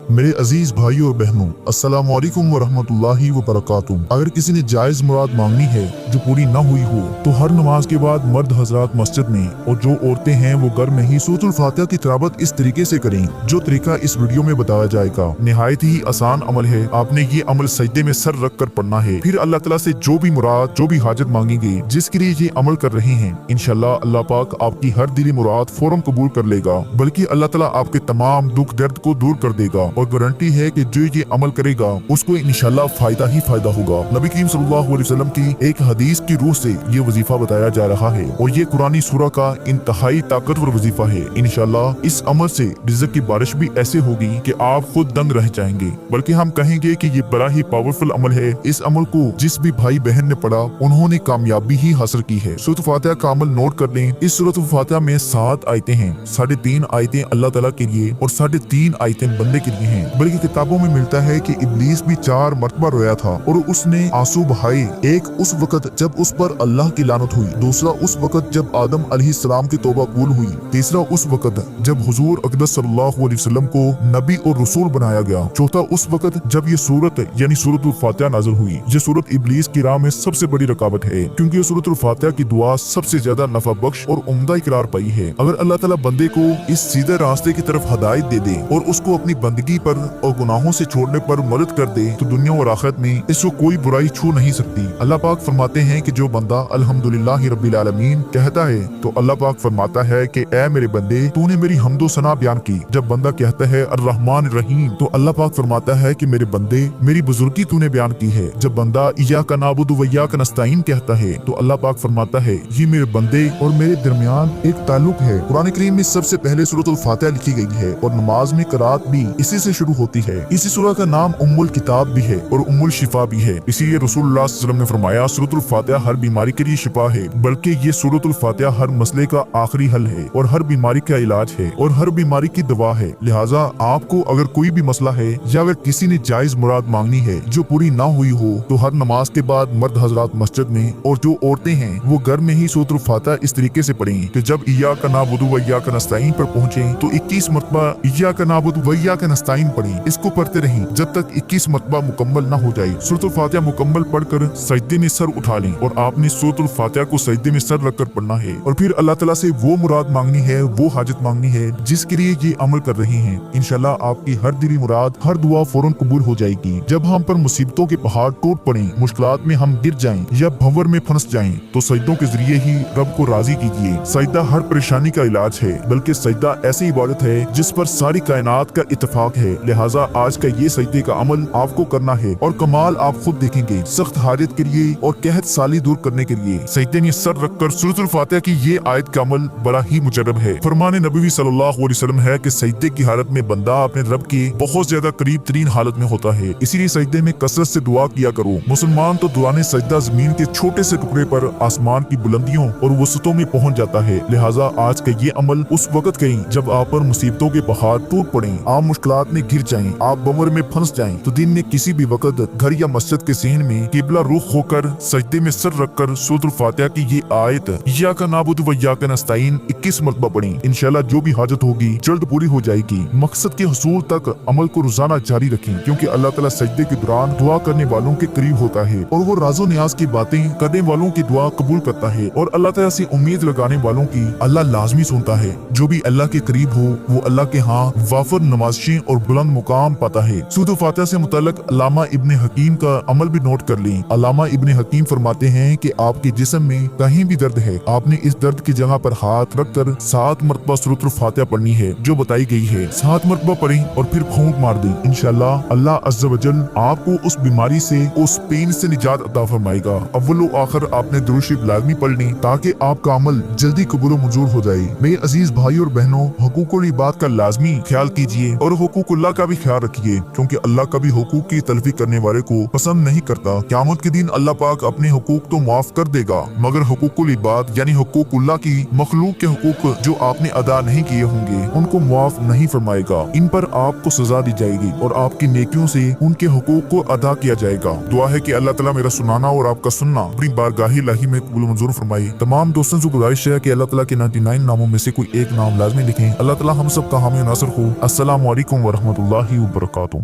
मेरे अजीज भाइयों और बहनों, अस्सलाम वालेकुम वरहमतुल्लाहि वबरकातुहू। अगर किसी ने जायज मुराद मांगनी है जो पूरी न हुई हो तो हर नमाज के बाद मर्द हजरात मस्जिद में और जो औरतें हैं वो घर में ही सूरतुल फातिहा की तिलावत इस तरीके से करें जो तरीका इस वीडियो में बताया जाएगा। निहायत ही आसान अमल है। आपने ये अमल सजदे में सर रख कर पढ़ना है। फिर अल्लाह तआला से जो भी मुराद जो भी हाजत मांगेंगे जिसके लिए ये अमल कर रहे हैं, इंशाल्लाह अल्लाह पाक आपकी हर दिली मुराद फौरन कबूल कर लेगा, बल्कि अल्लाह तआला आपके तमाम दुख दर्द को दूर कर देगा और गारंटी है कि जो ये अमल करेगा उसको इंशाल्लाह फायदा ही फायदा होगा। नबी करीम सल्लल्लाहु अलैहि वसल्लम की एक हदीस की रूह से ये वजीफा बताया जा रहा है और ये कुरानी सूरा का इंतहाई ताकतवर वजीफा है। इंशाल्लाह इस अमल से रिज़्क़ की बारिश भी ऐसे होगी कि आप खुद दंग रह जाएंगे, बल्कि हम कहेंगे कि ये बड़ा ही पावरफुल अमल है। इस अमल को जिस भी भाई बहन ने पढ़ा उन्होंने कामयाबी ही हासिल की है। सूरत फातिहा का अमल नोट कर लें। इस सूरत फातिहा में 7 आयतें हैं। 3.5 आयतें अल्लाह तआला के लिए और 3.5 आयतें बंदे के लिए हैं। बल्कि किताबों में मिलता है कि इब्लीस भी 4 मरतबा रोया था और उसने आंसू बहाए। एक उस वक्त जब उस पर अल्लाह की लानत हुई, दूसरा उस वक्त जब आदम अलैहिस्सलाम की तौबा कबूल हुई, तीसरा उस वक्त जब हुजूर अक़दस सल्लल्लाहु अलैहि वसल्लम को नबी और रसूल बनाया गया, चौथा उस वक्त जब ये सूरत यानी सूरतुल फातिहा नाज़िल हुई। ये सूरत इब्लीस की राह में सबसे बड़ी रुकावट है क्योंकि ये सूरतुल फातिहा की दुआ सबसे ज्यादा नफा बख्श और उम्दा इकरार पाई है। अगर अल्लाह ताला बंदे को इस सीधे रास्ते की तरफ हदायत दे दे और उसको अपनी बंदगी पर और गुनाहों से छोड़ने पर मदद कर दे तो दुनिया और आखिरत में इसको कोई बुराई छू नहीं सकती। अल्लाह पाक फरमाते हैं कि जो बंदा अल्हम्दुलिल्लाहि रब्बिल आलमीन कहता है तो अल्लाह पाक फरमाता है कि ऐ मेरे बंदे तूने मेरी हम्दो सना बयान की। जब बंदा कहता है अर्रहमान रहीम तो अल्लाह पाक फरमाता है कि मेरे बंदे मेरी बुजुर्गी तूने बयान की है। जब बंदा इय्याका नअबुदु व इय्याका नस्तईन कहता है तो अल्लाह पाक फरमाता है ये मेरे बंदे और मेरे दरमियान एक ताल्लुक है। कुरान करीम में सबसे पहले सूरतुल फातिहा लिखी गई है और नमाज में क़राअत भी इसी से शुरू होती है। इसी सूरह का नाम उम्मुल किताब भी है और उम्मुल शिफा भी है। इसीलिए रसूलुल्लाह सल्लल्लाहु अलैहि वसल्लम ने फरमाया सूरतुल फातिहा हर बीमारी के लिए शिफा है, बल्कि ये सूरतुल फातिहा हर मसले का आखिरी हल है और हर बीमारी का इलाज है और हर बीमारी की दवा है। लिहाजा आपको अगर कोई भी मसला है या अगर किसी ने जायज मुराद मांगनी है जो पूरी ना हुई हो तो हर नमाज के बाद मर्द हजरात मस्जिद में और जो औरतें हैं वो घर में ही सूरतुल फातिहा इस तरीके से पढ़ें कि जब इय्याका नअबुदु व इय्याका नस्तईन पर पहुंचे तो 21 मरतबा इय्याका नअबुदु व इय्याका नस्तईन पढ़ें। इसको पढ़ते रहें जब तक 21 मरतबा मुकम्मल ना हो जाए। सूरतुल फातिहा मुकम्मल पढ़कर सजदे में सर उठा लें और आपने सूरतुल फातिहा को सजदे में सर रखकर पढ़ना है और फिर अल्लाह ताला से वो मुराद मांगनी है, वो हाजत मांगनी है जिसके लिए ये अमल कर रहे हैं। इंशाल्लाह आपकी हर दिली मुराद हर दुआ फौरन कबूल हो जाएगी। जब हम पर मुसीबतों के पहाड़ टूट पड़े, मुश्किलात में हम गिर जाएं या भंवर में फंस जाएं तो सजदों के जरिए ही रब को राजी कीजिए। सजदा हर परेशानी का इलाज है, बल्कि सजदा ऐसी इबादत है जिस पर सारी कायनात का इत्तेफाक है। लिहाजा आज का ये सजदे का अमल आपको करना है और कमाल आप खुद देखेंगे। सख्त हाजत के लिए और कहत साली दूर करने के लिए सजदे में सर रखकर सूरतुल फातिहा की ये आयत का अमल बड़ा ही मुजर्रब है। फरमाने नबवी सल्लल्लाहु अलैहि वसल्लम है कि सजदे की हालत में बंदा अपने रब के बहुत ज्यादा करीब तरीन हालत में होता है। इसीलिए सजदे में कसरत से दुआ किया करो। मुसलमान तो दुआने सजदा जमीन के छोटे से टुकड़े पर आसमान की बुलंदियों और वसतों में पहुंच जाता है। लिहाजा आज का ये अमल उस वक्त करें जब आप पर मुसीबतों के पहाड़ टूट पड़े, आप मुश्किलात में गिर जाएं, आप बमर में फंस जाएं तो दिन में किसी भी वक्त घर या मस्जिद के सहन में किबला रुख होकर सजदे में सर रखकर सूरतुल फातिहा की ये आयत इय्याका नअबुदु व इय्याका नस्तईन 21 मरतबा पढ़ें। इंशाल्लाह जो भी हाजत होगी जल्द पूरी हो जाएगी। मकसद के हुसूल तक अमल को रोजाना जारी रखें क्योंकि अल्लाह ताला सजदे के दौरान दुआ करने वालों के करीब होता है और वो राजो न्याज की बातें करने वालों की दुआ कबूल करता है और अल्लाह ताला से उम्मीद लगाने वालों की अल्लाह लाजमी सुनता है। जो भी अल्लाह के करीब हो वो अल्लाह के यहाँ वाफर नवाज़िशें और बुलंद मुकाम पाता है। सूरतुल फातिहा से मुतल्लिक अल्लामा इब्ने हकीम का अमल भी नोट कर लें। अल्लामा इब्ने हकीम फरमाते हैं कि आपके जिस्म में कहीं भी दर्द है, आपने इस दर्द की जगह पर हाथ रखकर 7 मरतबा सूरतुल फातिहा पढ़नी है जो बताई गई है। 7 मरतबा पढ़ें और फिर फूंक मार दें। इंशाल्लाह अल्लाह अज़्ज़ व जल आपको उस बीमारी से उस पेन से निजात अता फरमाएगा। अव्वल व आखिर आपने दुरूद शरीफ लाज़मी पढ़ लें ताकि आपका अमल जल्दी कबूल मंजूर हो जाए। मेरे अजीज भाई और बहनों, हुकूकुल इबाद का लाजमी ख्याल कीजिए और हुकूकुल्लाह का भी ख्याल रखिए क्योंकि अल्लाह कभी हुकूक की तलफी करने वाले को पसंद नहीं करता। क़यामत के दिन अल्लाह पाक अपने हुकूक तो माफ कर देगा मगर हुकूकुल इबाद यानी हुकूकुल्लाह की मखलूक के हुकूक जो आपने अदा नहीं किए होंगे उनको माफ नहीं फरमाएगा। इन पर आपको सजा दी जाएगी और आपकी नेकियों से उनके हुकूक को अदा किया जाएगा। दुआ है कि अल्लाह ताला मेरा सुनाना और आपका सुनना अपनी बारगाह इलाही में कबूल मंजूर फरमाए। तमाम दोस्तों से गुजारिश है कि अल्लाह ताला के 99 नामों में से कोई एक नाम लाजमी लिखें। अल्लाह ताला हम सब का हामी नासर हो। अस्सलामु अलैकुम व ورحمۃ اللہ وبرکاتہ۔